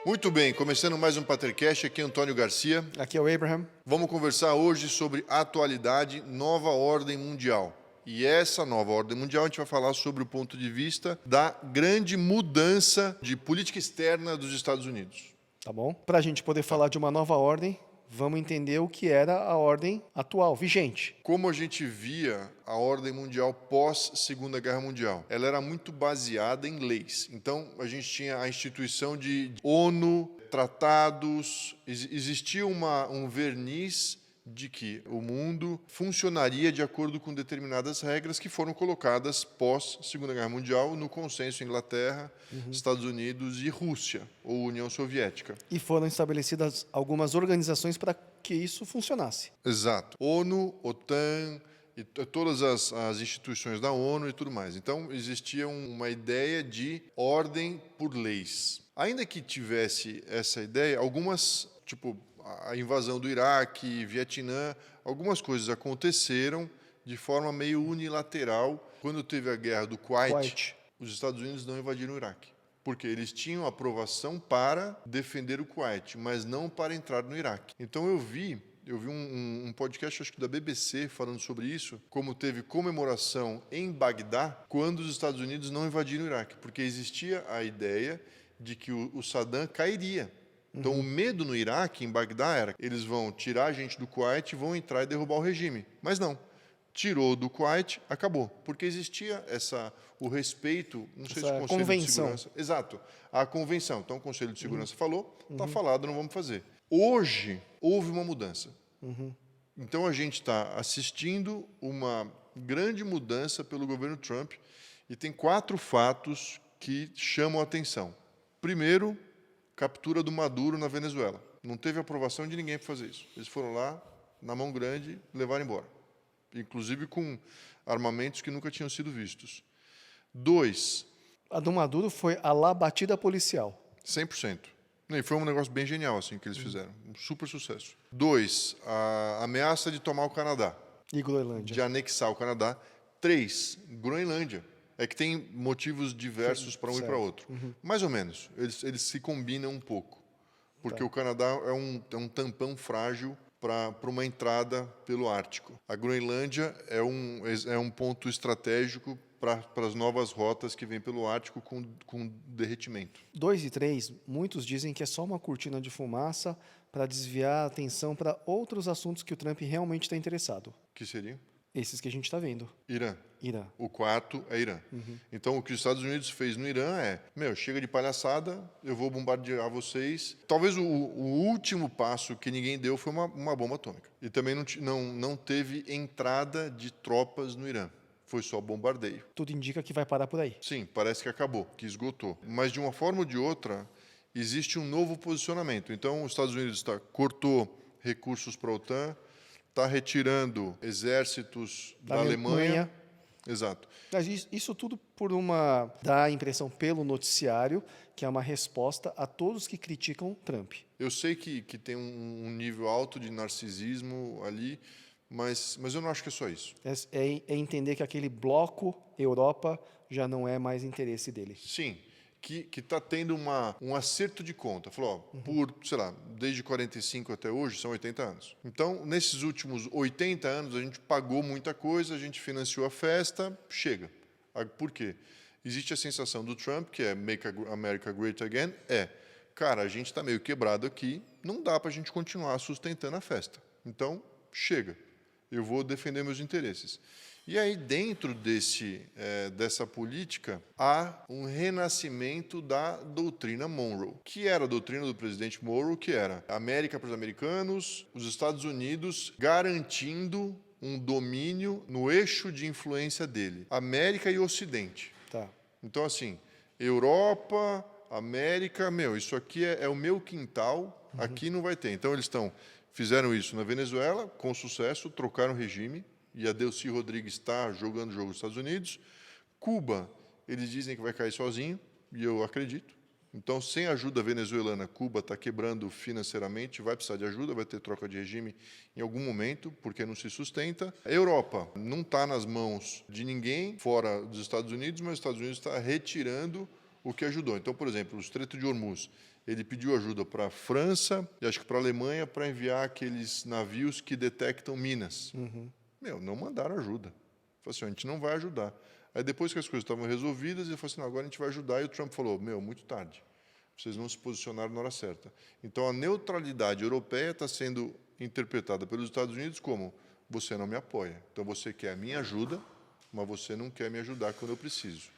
Muito bem, começando mais um Patercast, aqui é Antônio Garcia. Aqui é o Abraham. Vamos conversar hoje sobre atualidade, nova ordem mundial. E essa nova ordem mundial a gente vai falar sobre o ponto de vista da grande mudança de política externa dos Estados Unidos. Tá bom? Para a gente poder falar de uma nova ordem, vamos entender o que era a ordem atual, vigente. Como a gente via a ordem mundial pós-Segunda Guerra Mundial? Ela era muito baseada em leis. Então, a gente tinha a instituição de ONU, tratados, existia um verniz de que o mundo funcionaria de acordo com determinadas regras que foram colocadas pós-Segunda Guerra Mundial no consenso Inglaterra, Estados Unidos e Rússia, ou União Soviética. E foram estabelecidas algumas organizações para que isso funcionasse. Exato. ONU, OTAN, e todas as instituições da ONU e tudo mais. Então, existia uma ideia de ordem por leis. Ainda que tivesse essa ideia, algumas, tipo a invasão do Iraque, Vietnã, algumas coisas aconteceram de forma meio unilateral. Quando teve a guerra do Kuwait, os Estados Unidos não invadiram o Iraque. Porque eles tinham aprovação para defender o Kuwait, mas não para entrar no Iraque. Então eu vi um podcast, acho que da BBC, falando sobre isso, como teve comemoração em Bagdá, quando os Estados Unidos não invadiram o Iraque, porque existia a ideia de que o Saddam cairia. Então, o medo no Iraque, em Bagdá, era que eles vão tirar a gente do Kuwait e vão entrar e derrubar o regime. Mas não. Tirou do Kuwait, acabou. Porque existia o respeito, não sei se o Conselho de Segurança... Exato, a convenção. Então, o Conselho de Segurança falou, está falado, não vamos fazer. Hoje, houve uma mudança. Então, a gente está assistindo uma grande mudança pelo governo Trump e tem 4 fatos que chamam a atenção. Primeiro, captura do Maduro na Venezuela. Não teve aprovação de ninguém para fazer isso. Eles foram lá, na mão grande, levaram embora. Inclusive com armamentos que nunca tinham sido vistos. 2. A do Maduro foi a lá batida policial. 100%. E foi um negócio bem genial assim que eles fizeram. Um super sucesso. 2. A ameaça de tomar o Canadá. E Groenlândia. De anexar o Canadá. 3. Groenlândia. É que tem motivos diversos para um e para outro. Mais ou menos. Eles se combinam um pouco. Porque o Canadá é um tampão frágil para uma entrada pelo Ártico. A Groenlândia é um ponto estratégico para as novas rotas que vêm pelo Ártico com derretimento. 2 e 3, muitos dizem que é só uma cortina de fumaça para desviar a atenção para outros assuntos que o Trump realmente está interessado. Que seria? Esses que a gente está vendo. Irã. Irã. O 4 é Irã. Então, o que os Estados Unidos fez no Irã é, chega de palhaçada, eu vou bombardear vocês. Talvez o último passo que ninguém deu foi uma bomba atômica. E também não teve entrada de tropas no Irã. Foi só bombardeio. Tudo indica que vai parar por aí. Sim, parece que acabou, que esgotou. Mas, de uma forma ou de outra, existe um novo posicionamento. Então, os Estados Unidos cortou recursos para a OTAN, está retirando exércitos da Alemanha. Exato. Isso tudo dá a impressão pelo noticiário que é uma resposta a todos que criticam Trump. Eu sei que tem um nível alto de narcisismo ali, mas eu não acho que é só isso. É entender que aquele bloco Europa já não é mais interesse dele. Sim. Que está tendo um acerto de conta. Falou, desde 45 até hoje, são 80 anos. Então, nesses últimos 80 anos, a gente pagou muita coisa, a gente financiou a festa, chega. Por quê? Existe a sensação do Trump, que é Make America Great Again, cara, a gente está meio quebrado aqui, não dá para a gente continuar sustentando a festa. Então, chega. Eu vou defender meus interesses. E aí, dentro dessa política, há um renascimento da doutrina Monroe, que era a doutrina do presidente Monroe, que era a América para os americanos, os Estados Unidos garantindo um domínio no eixo de influência dele, América e Ocidente. Tá. Então, assim, Europa, América, isso aqui é o meu quintal, aqui não vai ter. Então, eles fizeram isso na Venezuela, com sucesso, trocaram o regime, e a Delcy Rodrigues está jogando o jogo dos Estados Unidos. Cuba, eles dizem que vai cair sozinho, e eu acredito. Então, sem ajuda venezuelana, Cuba está quebrando financeiramente, vai precisar de ajuda, vai ter troca de regime em algum momento, porque não se sustenta. A Europa não está nas mãos de ninguém, fora dos Estados Unidos, mas os Estados Unidos está retirando o que ajudou. Então, por exemplo, o Estreito de Hormuz, ele pediu ajuda para a França e acho que para a Alemanha para enviar aqueles navios que detectam minas. Não mandaram ajuda. Falou assim, a gente não vai ajudar. Aí depois que as coisas estavam resolvidas, ele falou assim, não, agora a gente vai ajudar. E o Trump falou, muito tarde. Vocês não se posicionaram na hora certa. Então, a neutralidade europeia está sendo interpretada pelos Estados Unidos como você não me apoia. Então, você quer a minha ajuda, mas você não quer me ajudar quando eu preciso.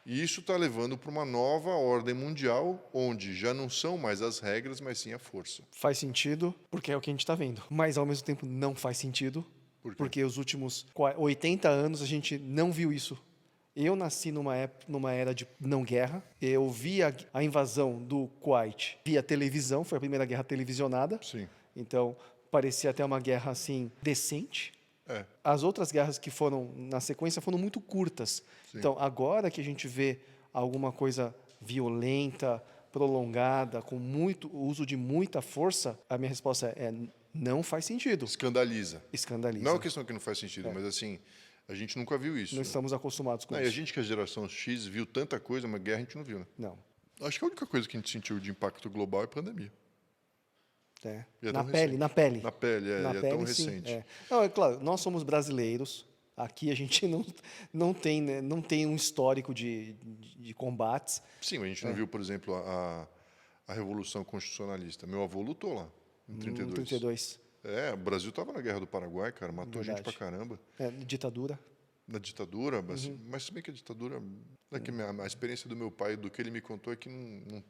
E isso está levando para uma nova ordem mundial, onde já não são mais as regras, mas sim a força. Faz sentido, porque é o que a gente está vendo. Mas, ao mesmo tempo, não faz sentido, Por quê? porque os últimos 80 anos a gente não viu isso. Eu nasci numa era de não guerra. Eu vi a invasão do Kuwait via televisão, foi a primeira guerra televisionada. Sim. Então, parecia até uma guerra assim decente. É. As outras guerras que foram na sequência foram muito curtas. Sim. Então, agora que a gente vê alguma coisa violenta, prolongada, com muito uso de muita força, a minha resposta é não faz sentido. Escandaliza. Escandaliza. Não é uma questão que não faz sentido, mas assim, a gente nunca viu isso. Não estamos acostumados com E a isso. gente que é a geração X viu tanta coisa, mas guerra a gente não viu, né? Não. Acho que a única coisa que a gente sentiu de impacto global é a pandemia. É. E é Na tão pele, recente. na pele. Na pele, Na e é pele, tão sim, recente. é. Não, é claro, nós somos brasileiros. Aqui a gente não tem, né, não tem um histórico de combates. Sim, mas a gente não viu, por exemplo, a Revolução Constitucionalista. Meu avô lutou lá, em 32. 32. O Brasil estava na Guerra do Paraguai, cara, matou gente pra caramba. Ditadura. Na ditadura, mas se bem que a ditadura... É que a experiência do meu pai, do que ele me contou, é que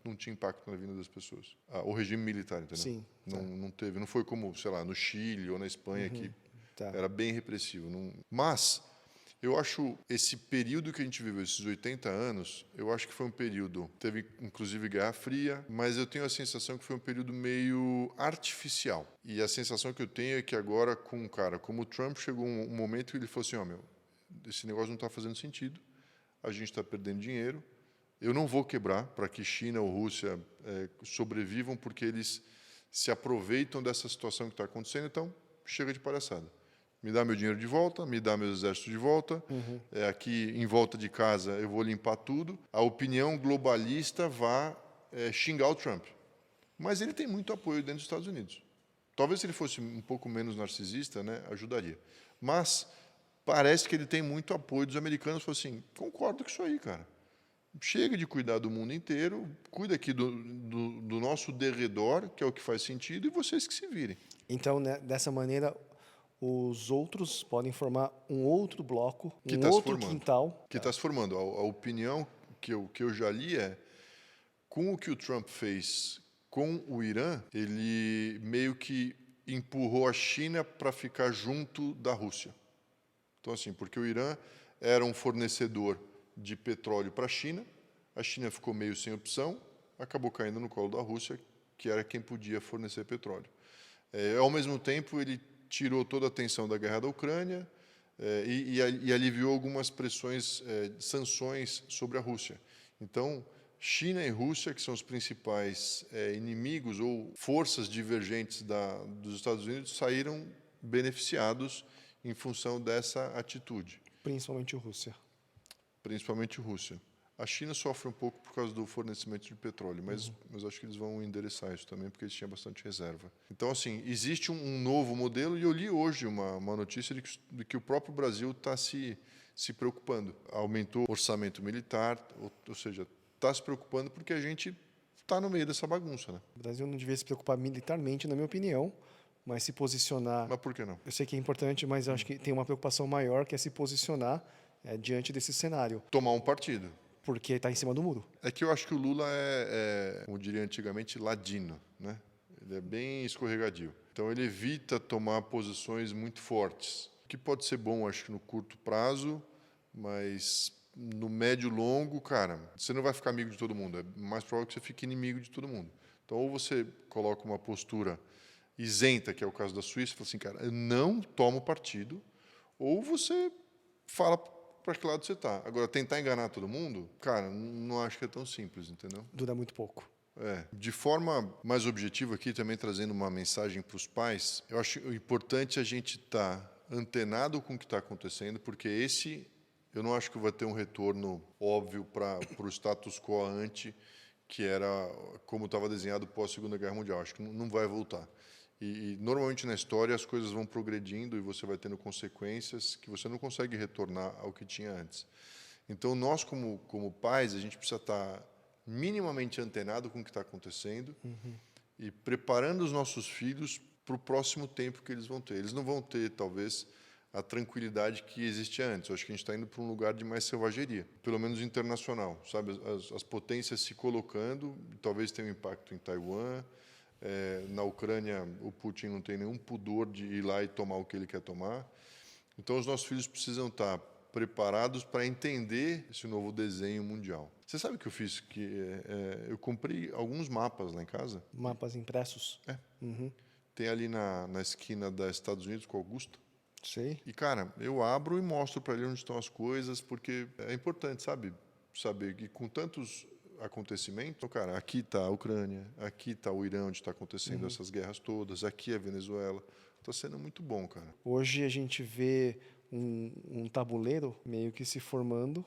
não tinha impacto na vida das pessoas. O regime militar, entendeu? Sim. Não teve, não foi como, sei lá, no Chile ou na Espanha, que Tá. era bem repressivo. Mas eu acho esse período que a gente viveu, esses 80 anos, eu acho que foi um período, teve inclusive Guerra Fria, mas eu tenho a sensação que foi um período meio artificial. E a sensação que eu tenho é que agora, com um cara como o Trump, chegou um momento que ele falou assim, esse negócio não está fazendo sentido, a gente está perdendo dinheiro, eu não vou quebrar para que China ou Rússia sobrevivam, porque eles se aproveitam dessa situação que está acontecendo, então chega de palhaçada. Me dá meu dinheiro de volta, me dá meus exércitos de volta, aqui em volta de casa eu vou limpar tudo. A opinião globalista vai xingar o Trump. Mas ele tem muito apoio dentro dos Estados Unidos. Talvez se ele fosse um pouco menos narcisista, né, ajudaria. Mas parece que ele tem muito apoio dos americanos. Falou assim, concordo com isso aí, cara. Chega de cuidar do mundo inteiro, cuida aqui do nosso derredor, que é o que faz sentido, e vocês que se virem. Então, né, dessa maneira, os outros podem formar um outro bloco, Que um tá se outro formando. quintal. Que está se formando. A opinião que eu já li é, com o que o Trump fez com o Irã, ele meio que empurrou a China para ficar junto da Rússia. Então, assim, porque o Irã era um fornecedor de petróleo para a China ficou meio sem opção, acabou caindo no colo da Rússia, que era quem podia fornecer petróleo. Ao mesmo tempo, ele tirou toda a atenção da guerra da Ucrânia e aliviou algumas pressões, sanções sobre a Rússia. Então, China e Rússia, que são os principais inimigos ou forças divergentes dos Estados Unidos, saíram beneficiados em função dessa atitude. Principalmente Rússia. Principalmente Rússia. A China sofre um pouco por causa do fornecimento de petróleo, mas acho que eles vão endereçar isso também, porque eles tinham bastante reserva. Então, assim, existe um novo modelo, e eu li hoje uma notícia de que o próprio Brasil está se preocupando. Aumentou o orçamento militar, ou seja, está se preocupando porque a gente está no meio dessa bagunça, né? O Brasil não devia se preocupar militarmente, na minha opinião, mas se posicionar... Mas por que não? Eu sei que é importante, mas eu acho que tem uma preocupação maior, que é se posicionar diante desse cenário, Tomar um partido. porque está em cima do muro. É que eu acho que o Lula como diria antigamente, ladino, né? Ele é bem escorregadio. Então, ele evita tomar posições muito fortes, o que pode ser bom, acho que no curto prazo, mas no médio e longo, cara, você não vai ficar amigo de todo mundo. É mais provável que você fique inimigo de todo mundo. Então, ou você coloca uma postura isenta, que é o caso da Suíça, e fala assim, cara, eu não tomo partido, ou você fala para que lado você está. Agora, tentar enganar todo mundo, cara, não acho que é tão simples, entendeu? Dura muito pouco. De forma mais objetiva aqui, também trazendo uma mensagem para os pais, eu acho importante a gente estar antenado com o que está acontecendo, porque esse Eu não acho que vai ter um retorno óbvio para o status quo ante, que era como estava desenhado pós-Segunda Guerra Mundial. Acho que não vai voltar. E normalmente na história as coisas vão progredindo e você vai tendo consequências que você não consegue retornar ao que tinha antes. Então, nós, como pais, a gente precisa estar minimamente antenado com o que está acontecendo e preparando os nossos filhos para o próximo tempo que eles vão ter. Eles não vão ter, talvez, a tranquilidade que existia antes. Eu acho que a gente está indo para um lugar de mais selvageria, pelo menos internacional, sabe? As potências se colocando, talvez tenha um impacto em Taiwan. Na Ucrânia, o Putin não tem nenhum pudor de ir lá e tomar o que ele quer tomar. Então, os nossos filhos precisam estar preparados para entender esse novo desenho mundial. Você sabe o que eu fiz? Eu comprei alguns mapas lá em casa. Mapas impressos? Tem ali na esquina da Estados Unidos com Augusta. Sei. E, cara, eu abro e mostro para ele onde estão as coisas, porque é importante, sabe? Saber que com tantos acontecimentos, cara, aqui está a Ucrânia, aqui está o Irã, onde está acontecendo essas guerras todas, aqui é a Venezuela. Está sendo muito bom, cara. Hoje a gente vê um tabuleiro meio que se formando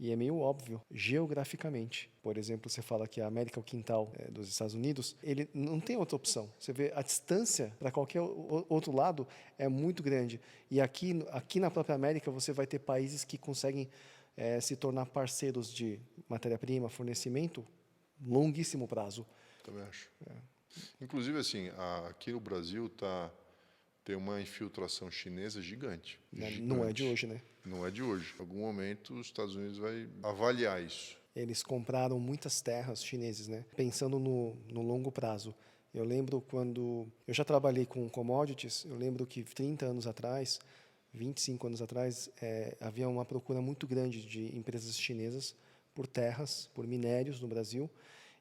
e é meio óbvio, geograficamente. Por exemplo, você fala que a América é o quintal dos Estados Unidos, ele não tem outra opção. Você vê, a distância para qualquer outro lado é muito grande. E aqui na própria América você vai ter países que conseguem se tornar parceiros de matéria-prima, fornecimento, longuíssimo prazo. Também acho. Inclusive, assim, aqui no Brasil tem uma infiltração chinesa gigante. Não é de hoje, né? Não é de hoje. Em algum momento, os Estados Unidos vai avaliar isso. Eles compraram muitas terras chineses, né? Pensando no longo prazo. Eu lembro quando... Eu já trabalhei com commodities, eu lembro que 30 anos atrás, 25 anos atrás, havia uma procura muito grande de empresas chinesas por terras, por minérios no Brasil,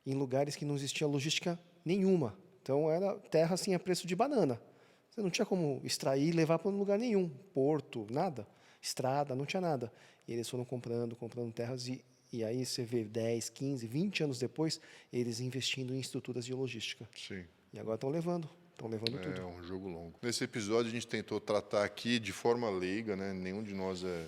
em lugares que não existia logística nenhuma. Então, era terra assim a preço de banana. Você não tinha como extrair e levar para lugar nenhum. Porto, nada. Estrada, não tinha nada. E eles foram comprando terras e aí você vê 10, 15, 20 anos depois, eles investindo em estruturas de logística. Sim. E agora estão levando tudo. É um jogo longo. Nesse episódio, a gente tentou tratar aqui de forma leiga, né? Nenhum de nós é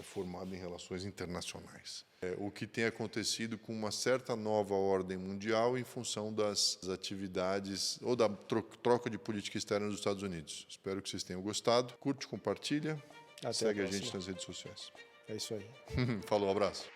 formado em relações internacionais. O que tem acontecido com uma certa nova ordem mundial em função das atividades ou da troca de política externa dos Estados Unidos. Espero que vocês tenham gostado. Curte, compartilha, segue a gente nas redes sociais. É isso aí. Falou, abraço.